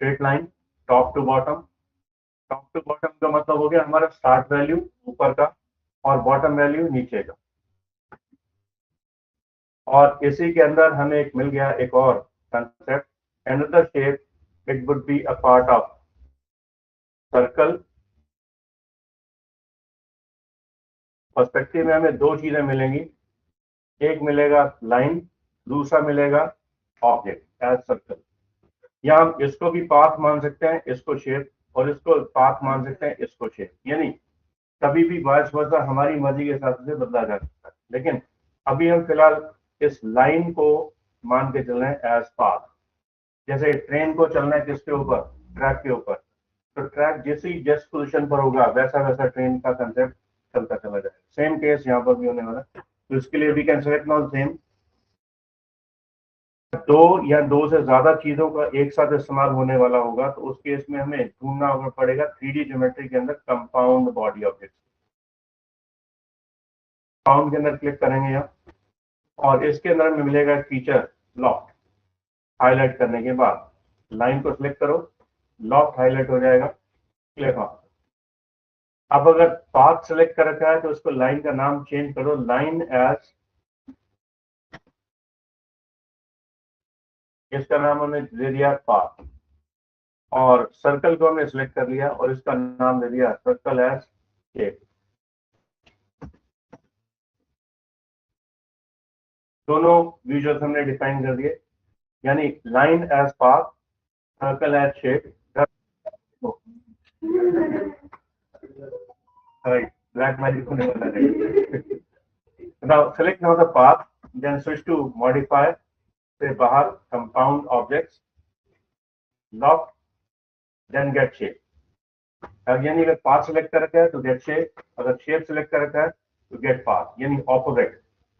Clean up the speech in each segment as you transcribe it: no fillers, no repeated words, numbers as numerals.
Straight line top to bottom. Top to bottom का मतलब हो गया हमारा स्टार्ट वैल्यू ऊपर का और बॉटम वैल्यू नीचे का। और इसी के अंदर हमें एक मिल गया एक और concept, another shape, it would be a part of circle. Perspective में हमें दो चीजें मिलेंगी, एक मिलेगा लाइन, दूसरा मिलेगा ऑब्जेक्ट एज सर्कल। या हम इसको भी पाथ मान सकते हैं, इसको शेप, और इसको पाथ मान सकते हैं, इसको शेप। यानी कभी भी वाइस वर्सा हमारी मर्जी के हिसाब से बदला जा सकता है। लेकिन अभी हम फिलहाल इस लाइन को मान के चल रहे हैं एज पाथ। जैसे ट्रेन को चलना है किसके ऊपर, ट्रैक के ऊपर, तो ट्रैक जिस पोजीशन पर होगा वैसा वैसा ट्रेन का कंसेप्ट चलता चला जाएगा। सेम केस यहाँ पर भी होने वाला है। तो इसके लिए we can select now same, दो या दो से ज्यादा चीजों का एक साथ इस्तेमाल होने वाला होगा तो उस केस में हमें ढूंढना पड़ेगा 3D ज्योमेट्री के अंदर कंपाउंड बॉडी ऑब्जेक्ट। कंपाउंड के अंदर क्लिक करेंगे यहाँ, और इसके अंदर हमें मिलेगा फीचर लॉफ्ट। हाईलाइट करने के बाद लाइन को सिलेक्ट करो, लॉफ्ट हाईलाइट हो जाएगा, क्लिक ऑन। अब अगर पाथ सेलेक्ट कर रखा है तो उसको लाइन का नाम चेंज करो, लाइन एज, इसका नाम हमने दे दिया पाथ। और सर्कल को हमने सिलेक्ट कर लिया और इसका नाम दे दिया सर्कल एज शेप। दोनों विजुअल्स हमने डिफाइन कर दिए, यानी line as path, circle as shape. Right, black magic होने वाला है। Now select now the path, then switch to modify, से बाहर compound objects, loft, then get shape। अब यानी अगर path select कर रखा है तो get shape, अगर shape select कर रखा है तो get path, यानी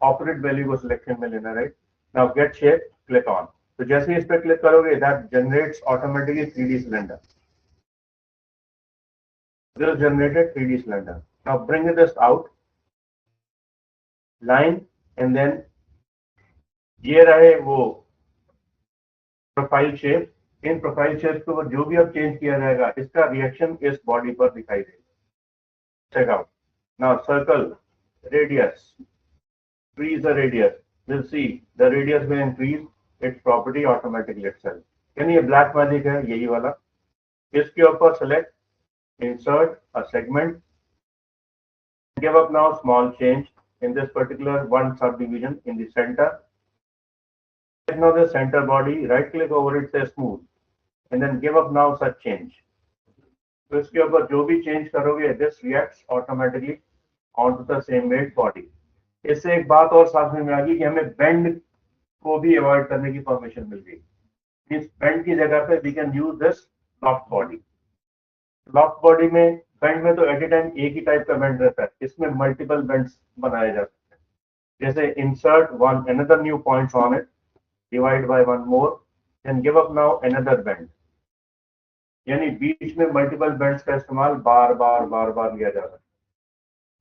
opposite value को selection में लेना। Right, now get shape, click on। तो जैसे ही इस पर क्लिक करोगे that generates automatically 3D cylinder। This generated 3D cylinder। Now bring this out, line, and then ये रहे वो प्रोफाइल शेप। इन प्रोफाइल शेप के ऊपर जो भी अब चेंज किया जाएगा इसका रिएक्शन इस बॉडी पर दिखाई देगा। Check out now, circle radius, increase the radius, we'll see the radius will increase its property automatically itself। यानी ये ब्लैक मैजिक है यही वाला। इसके ऊपर select insert a segment, give up now small change in this particular one subdivision in the center। Now the center body, right click over it, say smooth, and then give up now such change। तो इसके ऊपर जो भी change करोगे this reacts automatically onto the same weight body। इससे एक बात और साथ में आ गई कि हमें बेंड को भी अवॉइड करने की परमिशन मिल गई। इस बेंड की जगह पे we can use this loft body. Loft body में बेंड में तो एट ए टाइम एक ही टाइप का बेंड रहता है, इसमें मल्टीपल बेंड्स बनाए जा सकते हैं। जैसे insert one another new points on it, divide by one more, then give up now another bend। यानी बीच में मल्टीपल बेंड्स का इस्तेमाल बार बार लिया जा सकता है।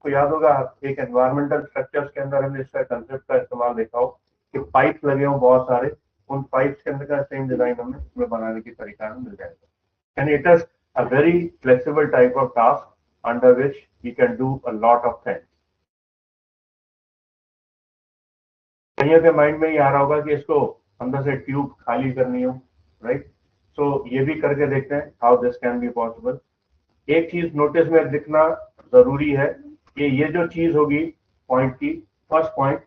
तो याद होगा एक एनवायरमेंटल स्ट्रक्चर्स के अंदर हमने इसका कंसेप्ट का इस्तेमाल देखा हो कि पाइप लगे हो बहुत सारे, उन पाइप्स के अंदर का सेम डिजाइन हमें इसमें बनाने की तरीका मिल जाएगा। And it is a very flexible type of task under which you can do a lot of things. कहीं के माइंड में ये आ रहा होगा कि इसको अंदर से ट्यूब खाली करनी हो, राइट। सो ये भी करके देखते हैं how this can be possible. एक चीज नोटिस में लिखना जरूरी है कि ये जो चीज होगी पॉइंट की, फर्स्ट पॉइंट,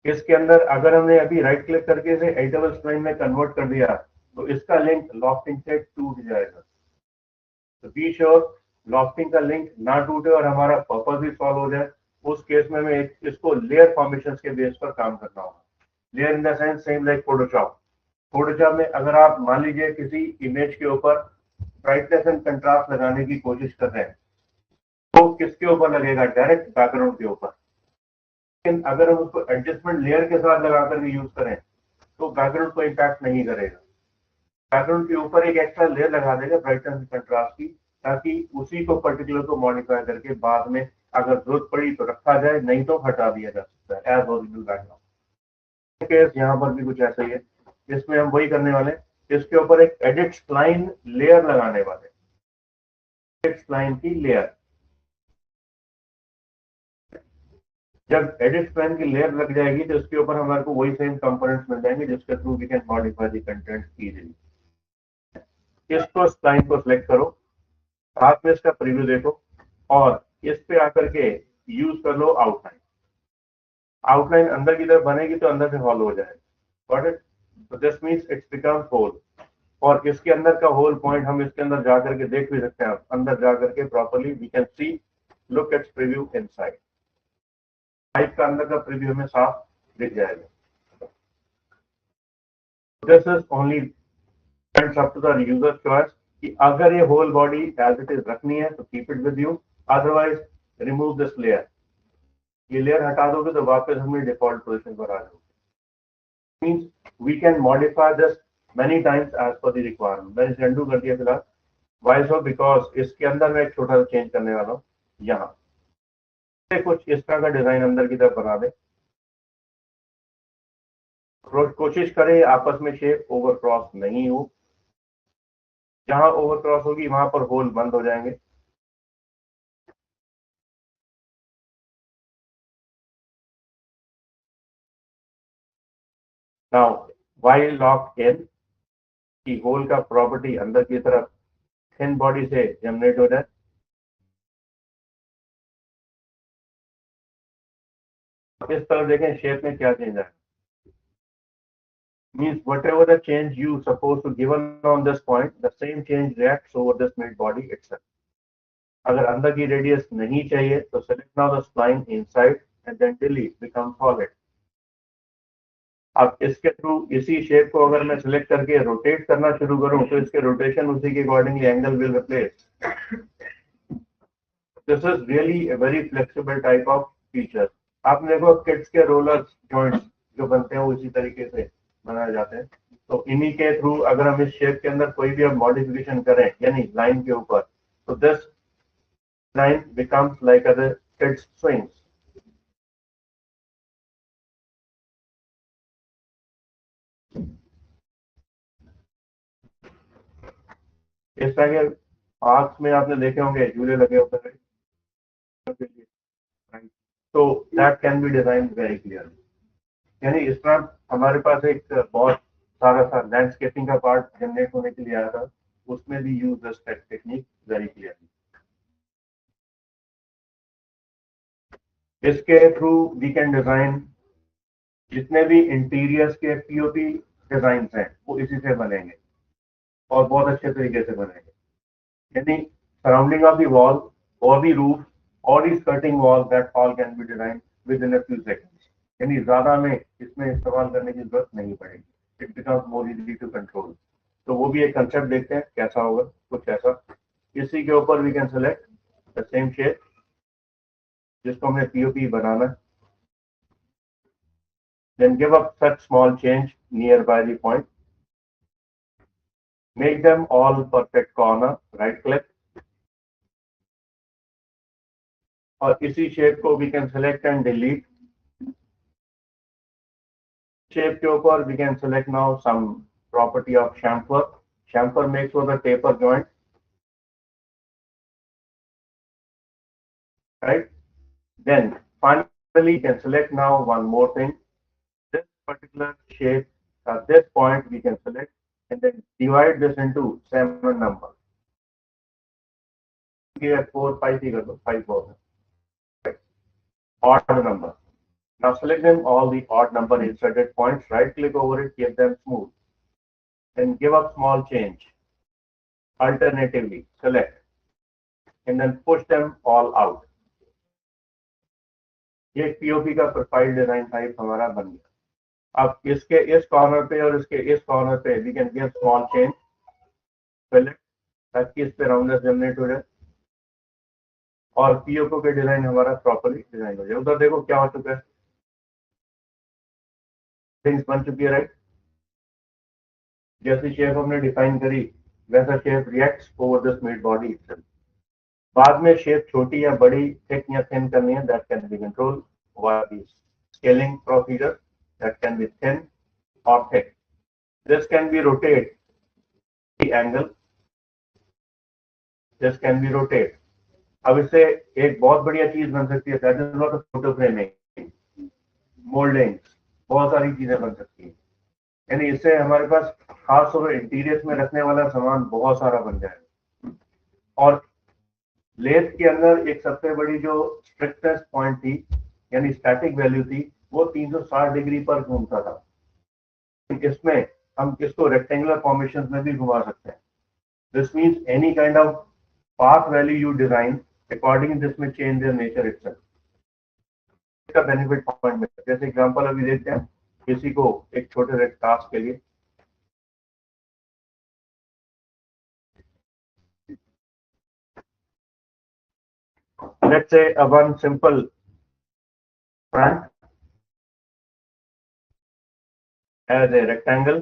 इसके अंदर अगर हमने अभी राइट क्लिक करके इसे एडिटेबल स्प्लाइन में कन्वर्ट कर दिया तो इसका लिंक लॉफ्टिंग से टूट जाएगा। तो बी श्योर लॉफ्टिंग का लिंक ना टूटे और हमारा पर्पस भी सॉल्व हो जाए। उस केस में हमें इसको लेयर फॉर्मेशन के बेस पर काम करना होगा। Layer in the sense same like Photoshop. Photoshop में अगर आप मान लीजिए किसी इमेज के ऊपर ब्राइटनेस एंड कंट्रास्ट लगाने की कोशिश कर रहे हैं तो किसके ऊपर लगेगा, डायरेक्ट बैकग्राउंड के ऊपर। लेकिन अगर हम उसको एडजस्टमेंट लेयर के साथ लगा करके यूज करें तो बैकग्राउंड को इम्पैक्ट नहीं करेगा। बैकग्राउंड के ऊपर एक एक्स्ट्रा लेयर लगा देगा ब्राइटनेस एंड कंट्रास्ट की, ताकि उसी को पर्टिकुलर को मॉडिफाई करके बाद में अगर जरूरत पड़ी तो रखा जाए, नहीं तो हटा दिया जा सकता है एज ओरिजिनल बैकग्राउंड। केस यहाँ पर भी कुछ ऐसा ही है, इसमें हम वही करने वाले, इसके ऊपर एक एडिट स्प्लाइन लेयर लगाने वाले, एडिट स्प्लाइन की लेयर। जब एडिट स्प्लाइन की लेयर लग जाएगी तो इसके ऊपर हमारे को वही सेम कंपोनेंट्स मिल जाएंगे जिसके through we can modify the content easily. इसको स्प्लाइन को सिलेक्ट करो, साथ में इसका प्रीव्यू देखो और इस पे आकर के यूज कर लो आउटलाइन। आउटलाइन अंदर की तरफ बनेगी तो अंदर से हॉल हो जाएगा। Got it? तो this means it's becomes hole. और इसके अंदर का होल पॉइंट हम इसके अंदर जाकर के देख भी सकते हैं। अंदर जाकर के properly we can see, look at preview inside. Pipe का अंदर का प्रीव्यू हमें साफ दिख जाएगा। This is only up to the user choice कि अगर ये whole body as it is रखनी है तो keep it with you, otherwise remove this layer. ये लेयर हटा दोगे तो वापस हमने डिफॉल्ट पोजीशन पर आ जाओगे। Means we can modify this many times as per the requirement। मैंने इसे undo कर दिया फिलहाल। Why so? Because इसके अंदर मैं एक छोटा सा चेंज करने वाला हूँ। यहाँ से कुछ इस तरह का डिजाइन अंदर की तरफ बना दे। कोशिश करें आपस में शेप ओवर क्रॉस नहीं हो। जहां ओवर क्रॉस होगी वहां पर होल बंद हो जाएंगे। Now while locked in की होल का प्रॉपर्टी अंदर की तरफ थिन बॉडी से जनरेट हो जाए। इस तरफ देखें शेप में क्या चेंज आए। Means whatever the change you supposed to given on this point, the same change reacts over this mid body itself। अगर अंदर की रेडियस नहीं चाहिए तो select now the spline inside and then delete become solid. अब इसके through इसी shape को अगर मैं सिलेक्ट करके रोटेट करना शुरू करूं तो इसके रोटेशन उसी के accordingly angle will replace. This is really a very flexible type of feature. आपने देखो किड्स के रोलर्स जॉइंट्स जो बनते हैं वो इसी तरीके से बनाए जाते हैं। तो इन्हीं के थ्रू अगर हम इस शेप के अंदर कोई भी अब मॉडिफिकेशन करें यानी लाइन के ऊपर, तो this line becomes like other kids swings। इस तरह के पार्क्स में आपने देखे होंगे झूले लगे होते हैं, तो that can B design very clear. यानी इस तरह हमारे पास एक बहुत सारा सा लैंडस्केपिंग का पार्ट जनरेट होने के लिए आया था, उसमें भी use this technique very clearly. इसके थ्रू वी कैन डिजाइन जितने भी इंटीरियर्स के पीओपी डिजाइन हैं वो इसी से बनेंगे और बहुत अच्छे तरीके से बनेंगे। यानी सराउंडिंग ऑफ द वॉल और द रूफ और the skirting wall that all can be design with in a few seconds. यानी ज्यादा में इसमें इस्तेमाल करने की जरूरत नहीं पड़ेगी। It becomes more easy to control. तो वो भी एक कंसेप्ट देखते हैं कैसा होगा, कुछ ऐसा। इसी के ऊपर we can select the same shape जिसको हमने पीओपी बनाना है। Then give up such small change nearby the point। Make them all perfect corner, right click। और इसी शेप को we can select and delete। Shape के ऊपर we can select now some property of chamfer। Chamfer makes for the taper joint, right? Then finally you can select now one more thing। This particular shape at this point we can select and then divide this into 7 numbers। Here 4 5 ही कर दो, 5 4 odd number। Now select them all the odd number inserted points, right click over it, keep them smooth, then give up small change। Alternatively select and then push them all out। ये POP का profile design type हमारा बन गया। अब इसके इस corner पे और इसके इस कॉर्नर पे we can give small change, select ताकि इस पे राउंडनेस जनरेट हो जाए और पीओपी के डिजाइन हमारा प्रॉपर्ली डिजाइन हो जाए। उधर देखो क्या हो चुका है, थिंग्स बन चुकी है, राइट? जैसी शेप हमने डिफाइन करी वैसा shape reacts over this mid body itself. बाद में शेप छोटी या बड़ी, थिक या थिन करनी है, that can be control via the scaling procedure, that can be thin और thick. This can be rotate the angle, this can be rotate. अब इससे एक बहुत बढ़िया चीज बन सकती है, that is not photo framing, moulding, बहुत सारी चीजें बन सकती है। यानी इससे हमारे पास खास तौर पर इंटीरियर्स में रखने वाला सामान बहुत सारा बन जाएगा। और लेथ के अंदर एक सबसे बड़ी जो स्ट्रिक्टेस्ट पॉइंट थी, यानी स्टैटिक वैल्यू थी, वो 360 डिग्री पर घूमता था। इसमें हम इसको रेक्टेंगुलर फॉर्मेशन में भी घुमा सकते हैं। This means any kind of path value you design according this may change their nature itself. इसका बेनिफिट पॉइंट में जैसे एग्जांपल अभी देखते हैं किसी को एक छोटे से टास्क के लिए, let's say a one simple front as a rectangle.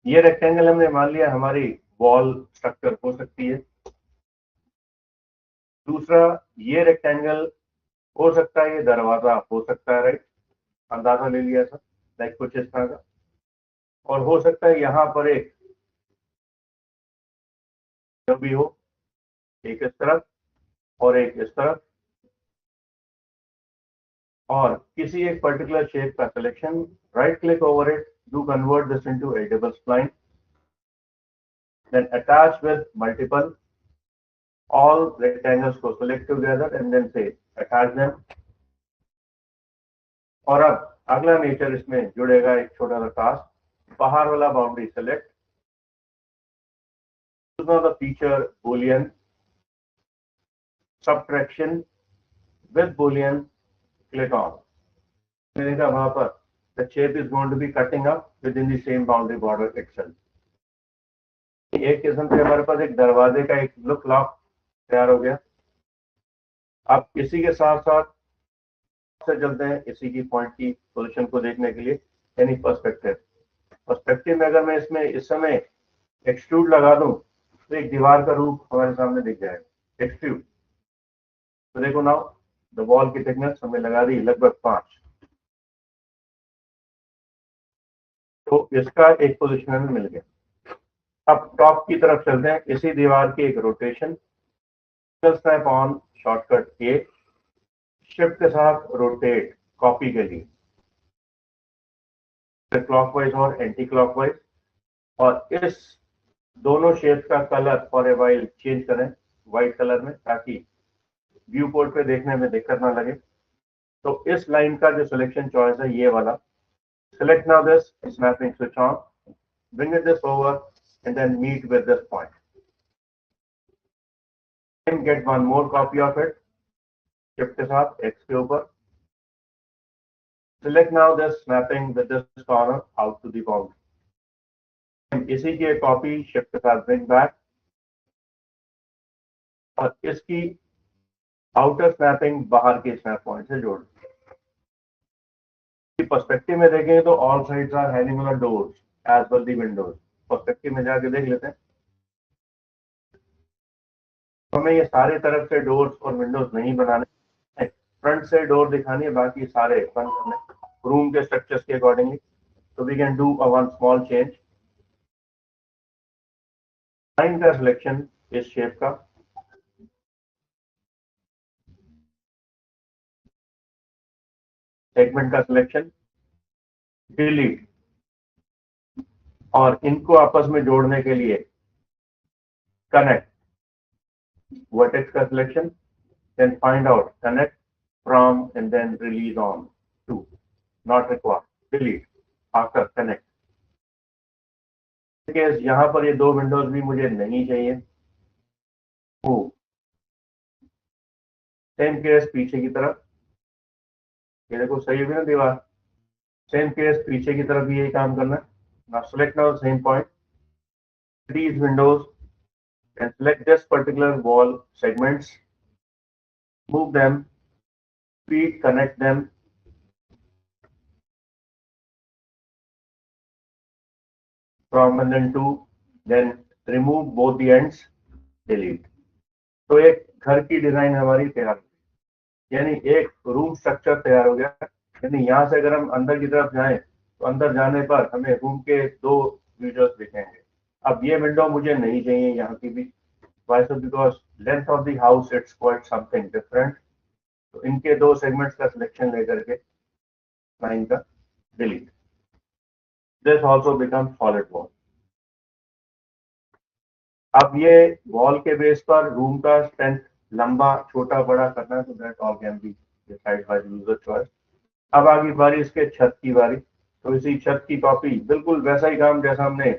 ये रेक्टेंगल हमने मान लिया हमारी वॉल स्ट्रक्चर हो सकती है। दूसरा, ये रेक्टेंगल हो सकता है ये दरवाजा हो सकता है, राइट, अंदाजा ले लिया था, लाइक कुछ इस तरह का। और हो सकता है यहाँ पर एक जो भी हो, एक इस तरफ और एक इस तरफ, और किसी एक पर्टिकुलर शेप का selection, right click over it, do convert this into edible spline, then attach with multiple all rectangles को select together and then say attach them. और अब अगला नेचर इसमें जुड़ेगा एक छोटा सा टास्क, बाहर वाला boundary select, now the feature boolean subtraction with boolean, click on, देखा वहां पर the shape is going to be cutting up within the same boundary border itself. एक किस्म से हमारे पास एक दरवाजे का एक लुक लॉक तैयार हो गया। अब इसी के साथ साथ से चलते हैं इसी की पॉइंट की पोजीशन को देखने के लिए, यानी पर्सपेक्टिव। पर्सपेक्टिव में अगर मैं इसमें इस समय एक्सट्रूड लगा दूं तो एक दीवार का रूप हमारे सामने दिख जाएगा। एक्सट्रूड, तो देखो नाउ द वॉल की थिकनेस हमें लगा दी लगभग 5, तो इसका एक पोजीशन में मिल गया। अब टॉप की तरफ चलते हैं, इसी दीवार की एक rotation, snap on shortcut A, shift के साथ रोटेट कॉपी के लिए क्लॉकवाइज और एंटी क्लॉकवाइज, और इस दोनों शेप का colour for a while change करें व्हाइट कलर में, ताकि व्यू पोर्ट पे देखने में दिक्कत ना लगे। तो इस लाइन का जो सिलेक्शन चॉइस है ये वाला, select now this snapping switch on, bring it this over and then meet with this point, and get one more copy of it, shift के साथ X के ऊपर, select now this snapping with this corner out to the boundary, इसी की एक copy shift के साथ bring back, और इसकी आउटर स्नैपिंग बाहर के स्नैप पॉइंट से जोड़। पर्सपेक्टिव में देखें तो all sides are having doors as well the windows. Perspective में जाके देख लेते हैं, हमें ये सारे तरफ से डोर्स और विंडोज नहीं बनाने, फ्रंट से डोर दिखानी है, बाकी सारे बंद करने रूम के स्ट्रक्चर्स के अकॉर्डिंगली। तो we can do a one small change, line का सिलेक्शन इस शेप का, सेगमेंट का सिलेक्शन, डिलीट, और इनको आपस में जोड़ने के लिए कनेक्ट, वर्टेक्स का selection, then find out connect from and then release on to, not required, delete after connect। Case यहाँ पर ये दो विंडोज भी मुझे नहीं चाहिए, सेम केस पीछे की तरफ, ये देखो सही है ना दीवार, सेम केस पीछे की तरफ भी यही काम करना है। now select now same point, these windows and select this particular wall segments, move them, feed, connect them, from and then to, then remove both the ends, delete। तो एक घर की डिजाइन हमारी तैयार, यानी एक रूम स्ट्रक्चर तैयार हो गया। यानी यहाँ से अगर हम अंदर की तरफ जाएं तो अंदर जाने पर हमें रूम के दो विजुअल्स दिखेंगे। अब ये विंडो मुझे नहीं चाहिए यहाँ की भी, why so because length of the house it's quite something different. तो इनके दो सेगमेंट्स का सिलेक्शन लेकर के लाइन का delete. This also become solid wall. अब ये वॉल के बेस पर रूम का स्ट्रेंथ लंबा छोटा बड़ा करना है, तो that all can be decide by user choice. अब आगे बारी इसके छत की बारी। तो इसी छत की कॉपी बिल्कुल वैसा ही काम जैसा हमने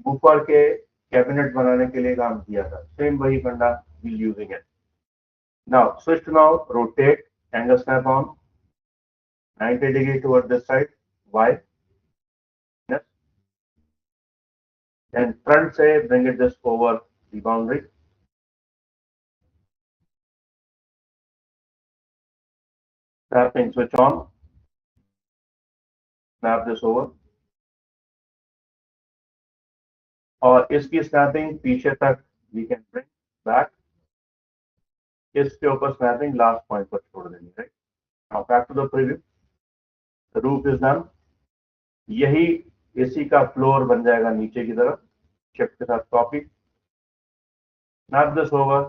ऊपर के कैबिनेट बनाने के लिए काम किया था, सेम वही funda will using it. Now switch now rotate angle snap on 90 degree toward this side, Y and front say bring it just over the boundary. Snapping switch on, snap this over, और इसकी snapping पीछे तक we can bring back, इसके ऊपर snapping last point पर छोड़ देंगे, right. Now back to the preview, the roof is done. यही एसी का फ्लोर बन जाएगा नीचे की तरफ, शिफ्ट के साथ copy, snap this over,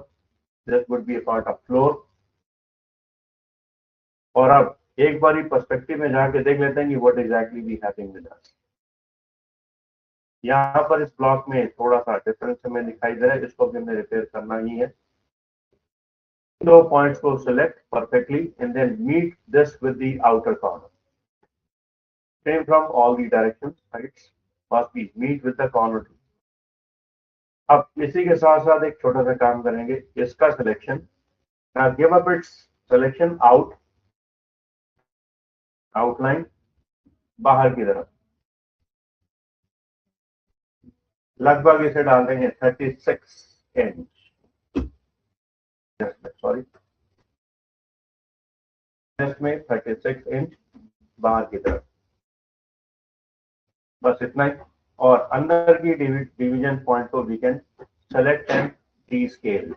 this would be a part of floor. और अब एक बार ही पर्सपेक्टिव में जाके देख लेते हैं कि what exactly be happening with us. यहाँ पर इस ब्लॉक में थोड़ा सा डिफरेंस हमें दिखाई दे रहा है, इसको भी हमें रिपेयर करना ही है। दो पॉइंट्स को select perfectly and then meet this with the outer corner, same from all the directions, sides must be meet with the corner. अब इसी के साथ साथ एक छोटा सा काम करेंगे, इसका selection, give up it's selection out, outline बाहर की तरफ, लगभग इसे डाल देंगे 36 इंच, सॉरी में 36 इंच बाहर की तरफ, बस इतना ही। और अंदर की डिवीजन पॉइंट को we can select and the scale.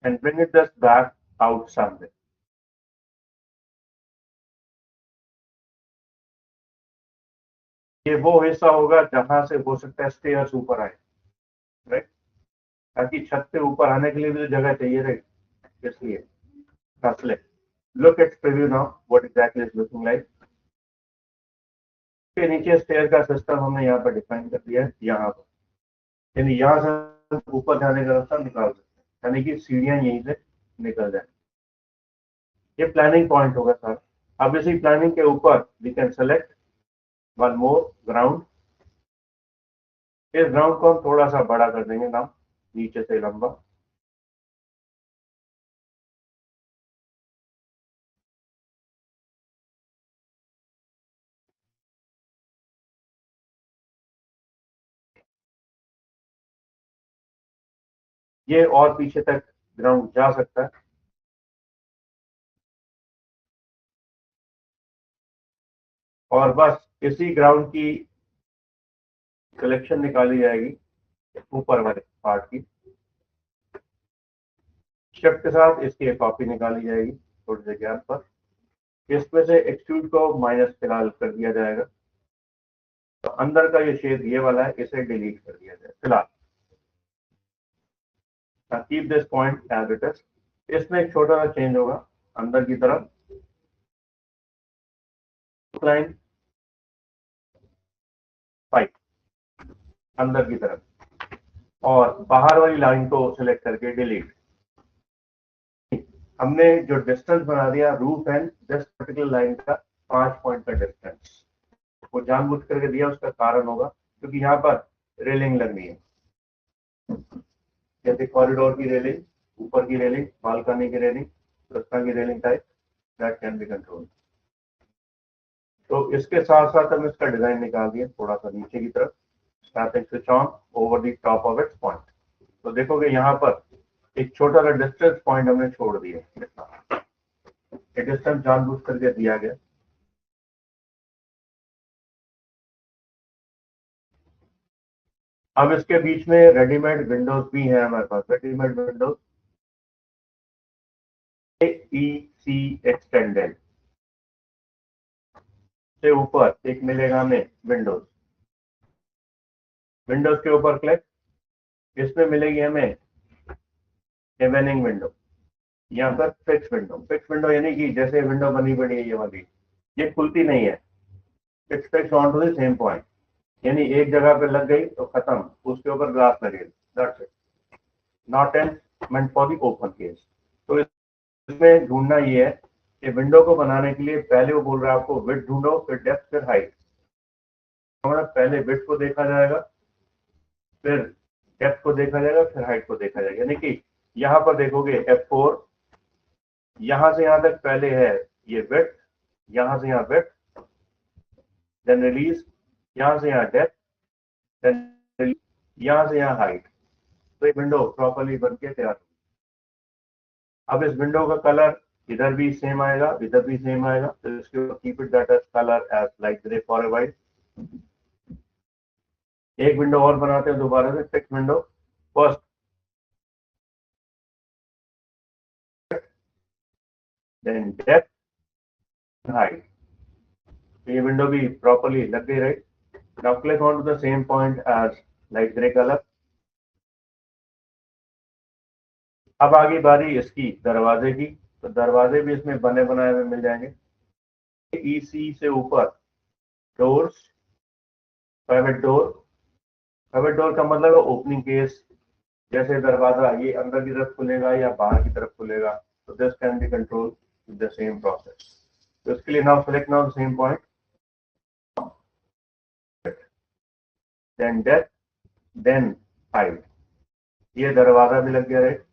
and bring it just back out somewhere. ये वो हिस्सा होगा जहां से हो सकता है स्टेयर्स ऊपर आए, राइट, ताकि छत पे ऊपर आने के लिए भी तो जगह चाहिए, राइट, इसलिए look at preview now what exactly is looking like. के नीचे स्टेयर का सिस्टम हमने यहाँ पर डिफाइन कर दिया है, यहाँ पर, यानी यहाँ से ऊपर जाने का रास्ता निकाल सकते हैं, यानी कि सीढ़ियां यहीं से निकल जाए। ये प्लानिंग पॉइंट होगा सर। अब इसी प्लानिंग के ऊपर we can select one more ground. इस ग्राउंड को हम थोड़ा सा बड़ा कर देंगे नाम, नीचे से लंबा, ये और पीछे तक ग्राउंड जा सकता है। और बस इसी ग्राउंड की कलेक्शन निकाली जाएगी ऊपर वाले पार्ट की, शिफ्ट के साथ इसकी कॉपी निकाली जाएगी थोड़ी से गैप पर, इसमें से एक्सट्रूड को माइनस फिलहाल कर दिया जाएगा। तो अंदर का ये शेप ये वाला है, इसे डिलीट कर दिया जाए फिलहाल। Keep this point as it is. इसमें एक छोटा सा चेंज होगा, अंदर की तरफ लाइन 5 अंदर की तरफ, और बाहर वाली लाइन को सिलेक्ट करके डिलीट। हमने जो डिस्टेंस बना दिया roof and this particular line का 5 पॉइंट का डिस्टेंस, वो जानबूझ करके दिया, उसका कारण होगा क्योंकि यहाँ पर रेलिंग लगनी है, जैसे कॉरिडोर की रेलिंग, ऊपर की रेलिंग, बालकनी की रेलिंग, रास्ता की railing type, that can be control. तो इसके साथ साथ हम इसका डिजाइन निकाल दिए थोड़ा सा नीचे की तरफ, snapping switch on over the top of its point. तो देखोगे यहाँ पर एक छोटा सा डिस्टेंस पॉइंट हमने छोड़ दिया, ये डिस्टेंस जानबूझ करके दिया गया। अब इसके बीच में रेडीमेड विंडोज भी हैं हमारे पास। रेडीमेड विंडोज AEC एक्सटेंडेड से ऊपर एक मिलेगा हमें विंडोज। विंडोज के ऊपर क्लिक, इसमें मिलेगी हमें इवनिंग विंडो या फिर फिक्स विंडो। फिक्स विंडो यानी कि जैसे विंडो बनी पड़ी है ये वाली, ये खुलती नहीं है। It's fix on to the same point, यानी एक जगह पे लग गई तो खत्म, उसके ऊपर ग्लास लगेगी। That's it, not an meant for the open case. तो इसमें ढूंढना ये है कि विंडो को बनाने के लिए पहले वो बोल रहा है आपको विड्थ ढूंढो, फिर डेप्थ, फिर हाइट। मतलब पहले विड्थ को देखा जाएगा, फिर डेप्थ को देखा जाएगा, फिर हाइट को देखा जाएगा। यानी कि यहाँ पर देखोगे F4, यहां से यहां तक पहले है ये विड्थ, यहां से यहाँ विड्थ, देन रिलीज, यहां से यहाँ डेप्थ, देन यहां से यहाँ हाइट। तो ये विंडो प्रॉपर्ली बन के तैयार होगी। अब इस विंडो का कलर इधर भी सेम आएगा, इधर भी सेम आएगा। तो इसके ऊपर keep it that as colour as light grey for a while. एक विंडो और बनाते हैं दोबारा से, fix window first, then depth, height. तो ये विंडो भी प्रॉपर्ली लग गई, right. Now click on to the same point as light grey colour. अब आगे बारी इसकी दरवाजे की। तो दरवाजे भी इसमें बने बनाए हुए मिल जाएंगे। EC से ऊपर doors, private door. Private door का मतलब है ओपनिंग केस, जैसे दरवाजा ये अंदर की तरफ खुलेगा या बाहर की तरफ खुलेगा। तो this can be control with the same process. तो इसके लिए now select now same point, then depth, then height. ये दरवाजा भी लग गया, राइट।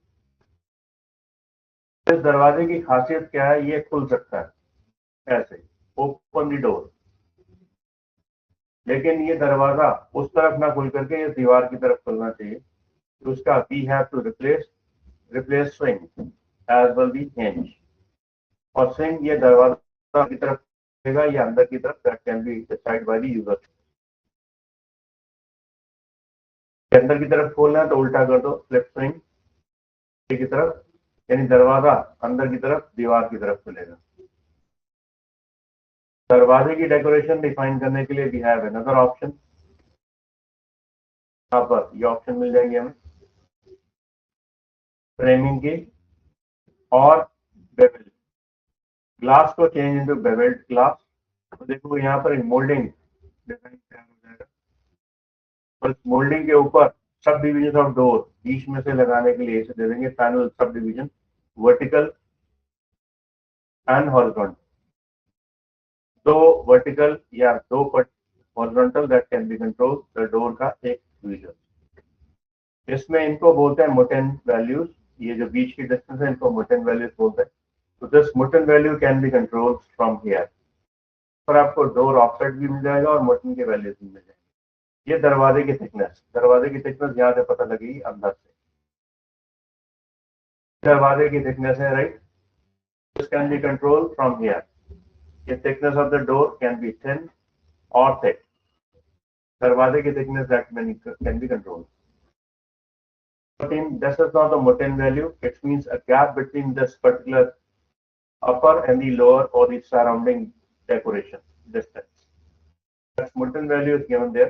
इस दरवाजे की खासियत क्या है, ये खुल सकता है ऐसे, ओपन द डोर। लेकिन ये दरवाजा उस तरफ ना खुल करके ये दीवार की तरफ खुलना चाहिए। तो उसका we have to replace swing as well the hinge. और स्विंग ये दरवाजा की तरफ खुलेगा या अंदर की तरफ, that can be decide by the user. अंदर की तरफ खोलना है तो उल्टा कर दो, फ्लिप स्विंग की तरफ, यानी दरवाजा अंदर की तरफ दीवार की तरफ खुलेगा। दरवाजे की डेकोरेशन डिफाइन करने के लिए वी हैव अनदर ऑप्शन। यहाँ पर ये ऑप्शन मिल जाएंगे हमें, फ्रेमिंग की और बेवल ग्लास को चेंज इनटू बेवल्ड ग्लास। तो देखो यहाँ पर एक मोल्डिंग डिजाइन तैयार हो जाएगा, और मोल्डिंग के ऊपर सब डिविजन ऑफ डोर बीच में से लगाने के लिए इसे दे देंगे panel sub division, vertical and horizontal. दो वर्टिकल या दो horizontal that can be control the door का एक डिवीजन। इसमें इनको बोलते हैं मोटेन वैल्यूज। ये जो बीच की डिस्टेंस है इनको मोटेन वैल्यूज बोलते हैं। तो this motion value can be control from here. पर आपको डोर ऑफसेट भी मिल जाएगा और मोटेन के वैल्यूज भी मिल जाएंगे। ये दरवाजे की थिकनेस, दरवाजे की थिकनेस यहाँ से पता लगेगी अंदर से। दरवाजे की थिकनेस है, right. This can be control from here. ये thickness of the door can be thin और थिक। दरवाजे की thickness that can be control. This is not the Moten value. It means a gap between this particular upper and the lower or the surrounding decoration distance. That Moten value is given there.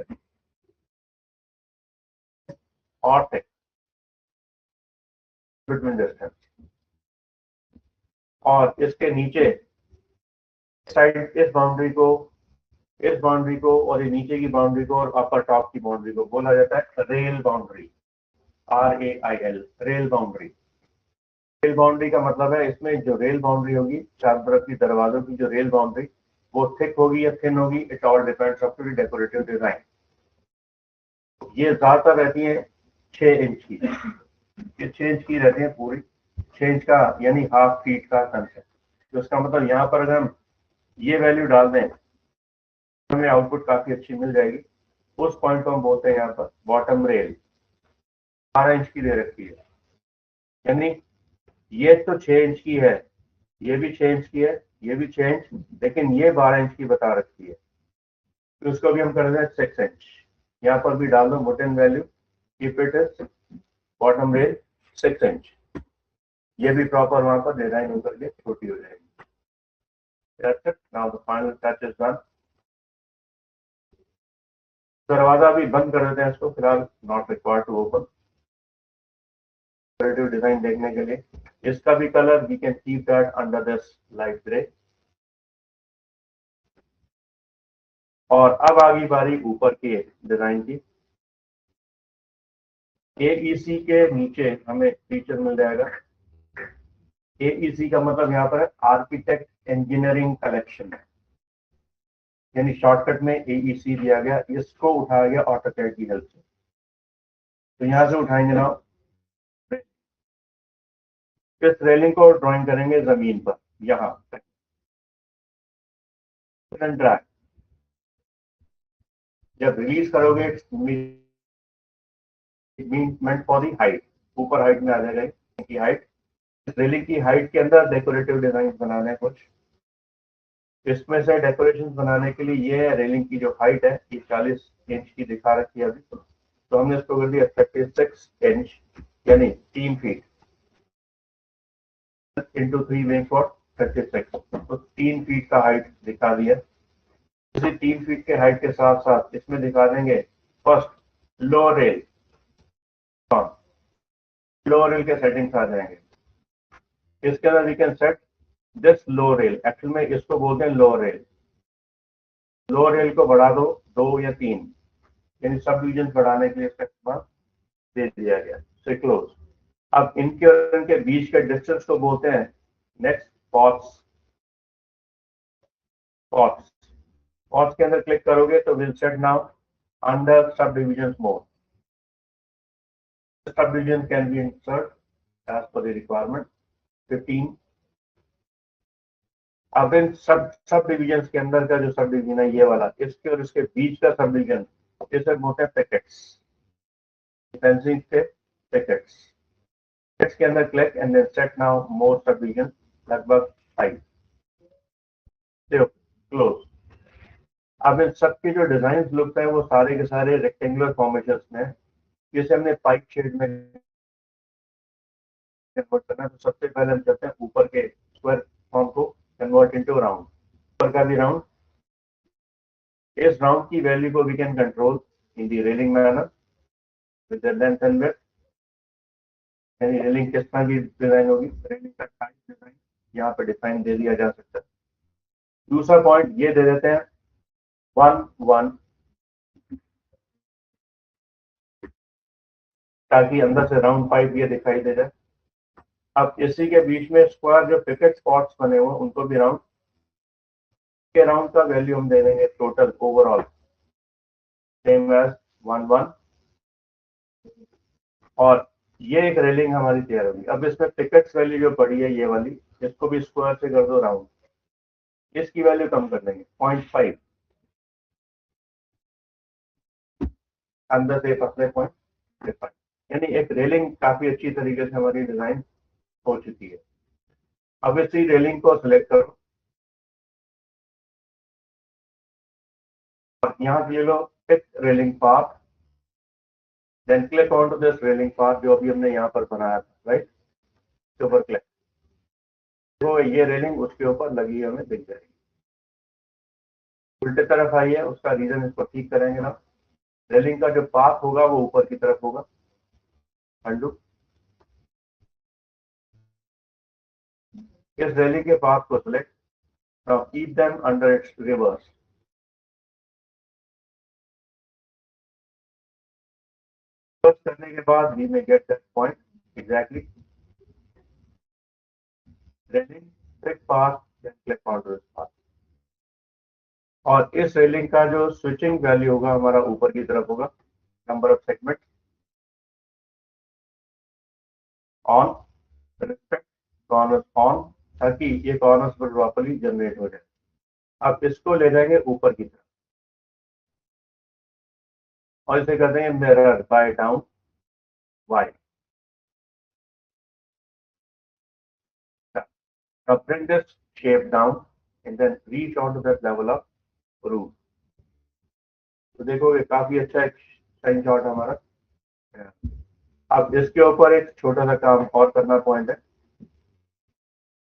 Or thick between distance. और इसके नीचे side इस boundary को और ये नीचे की boundary को और अपर टॉप की बाउंड्री को बोला जाता है rail boundary. RAIL, rail boundary. Rail boundary का मतलब है इसमें जो रेल बाउंड्री होगी चारों तरफ की दरवाजों की जो रेल बाउंड्री, वो थिक होगी या थिन होगी, it all depends up to the decorative design. ये ज्यादातर रहती है 6 इंच की, ये 6 इंच की रहती है पूरी। 6 इंच का यानी हाफ फीट का कंसेप्ट। तो इसका मतलब यहाँ पर अगर हम ये वैल्यू डाल दें हमें आउटपुट काफी अच्छी मिल जाएगी। उस पॉइंट को हम बोलते हैं यहाँ पर बॉटम रेल। 12 इंच की दे रखी है, यानी ये तो 6 इंच की है, ये भी 6 इंच की है, ये भी 6 इंच, लेकिन ये 12 इंच की बता रखी है। तो उसको भी हम कर दें 6 इंच। यहाँ पर भी डाल दो wooden value, keep it is bottom rail 6 inch. ये भी प्रॉपर वहां पर डिजाइन होकर के छोटी हो जाएगी। That's it. Now the final touch is done. दरवाजा भी बंद कर देते हैं इसको फिलहाल, not required to open. Design देखने के लिए इसका भी colour we can keep that under this light grey. और अब आ गई बारी ऊपर की डिजाइन की। AEC के नीचे हमें फीचर मिल जाएगा। AEC का मतलब यहाँ पर है आर्किटेक्ट इंजीनियरिंग कलेक्शन, यानी शॉर्टकट में AEC दिया गया, इसको उठाया गया ऑटोकैड की हेल्प से। तो यहां से उठाएंगे ना, इस रेलिंग को ड्राइंग करेंगे जमीन पर, यहां ड्रैग। जब रिलीज करोगे मेंट फॉर दी हाइट, ऊपर हाइट में आ जाएगा की हाइट। रेलिंग की हाइट के अंदर डेकोरेटिव डिजाइन बनाने हैं कुछ। इसमें से डेकोरेशन बनाने के लिए ये रेलिंग की जो हाइट है ये 40 इंच की दिखा रखी है अभी, तो हमने इसको कर दिया 36 इंच, यानी 3 फीट इंटू 3 मेक फॉर 36, तो 3 फीट का हाइट दिखा दिया। इसी 3 फीट के हाइट के साथ साथ इसमें दिखा देंगे first low rail, low rail के सेटिंग्स आ जाएंगे। इसके अंदर we can set this low rail, actual में इसको बोलते हैं लो रेल। लो रेल को बढ़ा दो 2 या 3, यानी सब डिवीजन बढ़ाने के लिए इसका इस्तेमाल दे दिया गया। So close. अब इनके और इनके बीच के डिस्टेंस को बोलते हैं नेक्स्ट पॉट्स। पॉट्स पॉट्स के अंदर क्लिक करोगे तो will set now under sub division mode. Sub division can be insert as per the requirement 15। अब इन सब डिविजन के अंदर का जो सब डिविजन है ये वाला, इसके और इसके बीच का सब डिविजन, इसे बोलते हैं पैकेट्स, फेंसिंग के पैकेट्स। के अंदर click and then set now more sub division, लगभग 5। क्लोज। अब इन सबके जो डिजाइन लुक है वो सारे के सारे रेक्टेंगुलर फॉर्मेशन में, जिसे हमने पाइप शेड में कन्वर्ट करना है। तो सबसे पहले हम करते हैं ऊपर के स्क्वायर फॉर्म को कन्वर्ट इनटू राउंड। ऊपर का भी राउंड, इस राउंड की वैल्यू को we can control in the railing manner with the length and width, यानी रेलिंग किस तरह की डिजाइन होगी, रेलिंग का साइज डिजाइन यहाँ पे डिफाइन दे दिया जा सकता है। दूसरा पॉइंट ये दे देते हैं 1 1, ताकि अंदर से राउंड पाइप ये दिखाई दे जाए। अब इसी के बीच में स्क्वायर जो पिकेट स्पॉट्स बने हुए उनको भी राउंड के, राउंड का वैल्यू हम दे देंगे टोटल ओवरऑल सेम एज 1 1। और ये एक रेलिंग हमारी तैयार होगी। अब इसमें पिकेट्स वैल्यू जो पड़ी है ये वाली, इसको भी स्क्वायर से कर दो राउंड, इसकी वैल्यू कम कर देंगे 0.5, अंदर से पतले 0.5, यानी एक रेलिंग काफी अच्छी तरीके से हमारी डिजाइन हो चुकी है। अब इसी रेलिंग को सिलेक्ट करो और यहाँ से ये लो pick railing path, then click on to this railing path जो अभी हमने यहाँ पर बनाया था, राइट, इसके ऊपर क्लिक, तो ये रेलिंग उसके ऊपर लगी हमें दिख जाएगी। उल्टे तरफ आई है, उसका रीजन इसको ठीक करेंगे ना, रेलिंग का जो पाथ होगा वो ऊपर की तरफ होगा। अंडू, इस रेलिंग के पाथ को select, now keep them under its reverse. करने के बाद we may get that point exactly, railing pick path, then click on to this path. और इस रेलिंग का जो स्विचिंग वैल्यू होगा हमारा ऊपर की तरफ होगा, number of segment on, respect corners on, ताकि ये कॉर्नर्स पर प्रॉपर्ली जनरेट हो जाए। अब इसको ले जाएंगे ऊपर की तरफ और इसे कर देंगे mirror by down Y. Now bring this shape down and then reach onto that level of roof. तो देखोगे काफी अच्छा एक साइन शॉट हमारा। अब इसके ऊपर एक छोटा सा काम और करना पॉइंट है,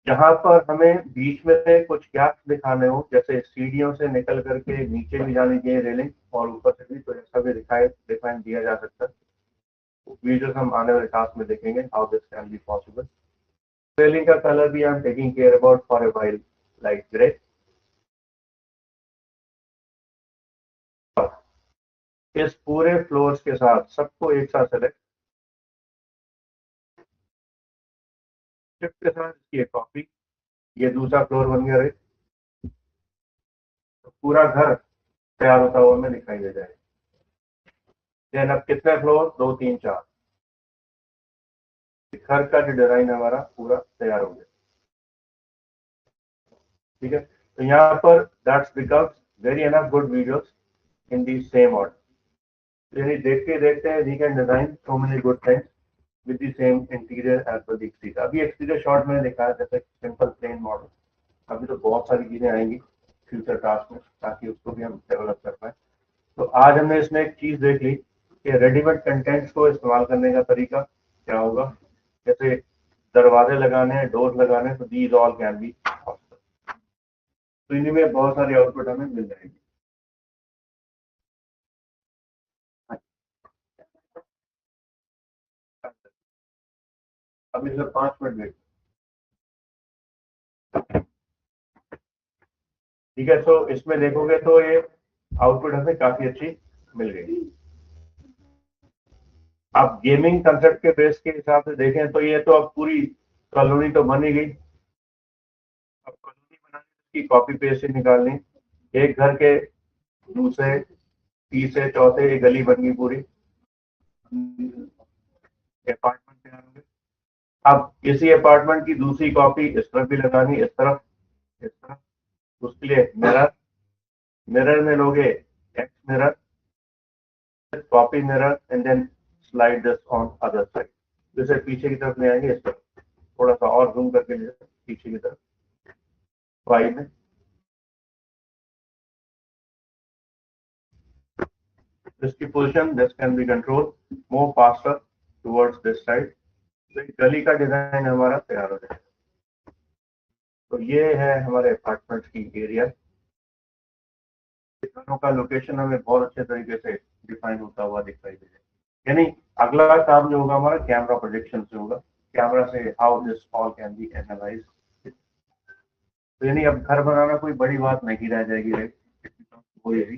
जहां पर हमें बीच में से कुछ गैप्स दिखाने हो, जैसे सीढ़ियों से निकल करके नीचे भी जानी चाहिए रेलिंग और ऊपर से भी, तो ऐसा भी डिफाइन दिया जा सकता है। वीडियोस हम आने वाले टास्क में देखेंगे how this can be possible. Railing का कलर भी I am taking care about for a while, light grey. इस पूरे फ्लोर्स के साथ सबको एक साथ सेलेक्ट, शिफ्ट के साथ इसकी एक कॉपी, ये दूसरा फ्लोर बन गया रे, तो पूरा घर तैयार होता हुआ हमें दिखाई दे जाएगा। देन अब कितने फ्लोर, 2 3 4, घर का जो डिजाइन हमारा पूरा तैयार हो गया। ठीक है, तो यहाँ पर that's becomes very enough good videos in the same order. यानी देखते देखते we can design so many good things with the same interior as well the exterior. अभी एक्सटीरियर शॉट में दिखाया जैसे सिंपल प्लेन मॉडल, अभी तो बहुत सारी चीजें आएंगी फ्यूचर टास्क में ताकि उसको भी हम डेवलप कर पाए। तो आज हमने इसमें एक चीज देख ली कि रेडीमेड कंटेंट्स को इस्तेमाल करने का तरीका क्या होगा। जैसे दरवाजे लगाने हैं, डोर लगाने हैं, तो these all can be possible. तो इन्हीं में बहुत सारी आउटपुट हमें मिल जाएगी। अभी सर 5 मिनट वेट। ठीक है, तो इसमें देखोगे तो ये आउटपुट हमें काफी अच्छी मिल गई। आप गेमिंग कंसेप्ट के बेस के हिसाब से देखें तो ये तो अब पूरी कॉलोनी तो बन ही गई। अब कॉलोनी बनाने की कॉपी पेस्ट से निकालनी, एक घर के दूसरे तीसरे चौथे एक गली बन गई पूरी, अपार्टमेंट तैयार हो गए। अब इसी अपार्टमेंट की दूसरी कॉपी इस तरफ भी लगानी, इस तरफ इस तरफ। उसके लिए मिरर, मिरर में लोगे X mirror, copy mirror and then slide this on other side. जैसे पीछे की तरफ ले आएंगे, इस तरफ थोड़ा सा और जूम करके ले जाए पीछे की तरफ वाई में। इसकी position this can be control move faster towards this side. तो गली का डिजाइन हमारा तैयार हो जाएगा। तो ये है हमारे अपार्टमेंट की एरिया। घरों का लोकेशन हमें बहुत अच्छे तरीके से डिफाइन होता हुआ दिखाई दे रहा है। यानी अगला काम जो होगा हमारा कैमरा प्रोजेक्शन से होगा, कैमरा से how this all can be analyse. तो यानी अब घर बनाना कोई बड़ी बात नहीं रह जाएगी, वो यही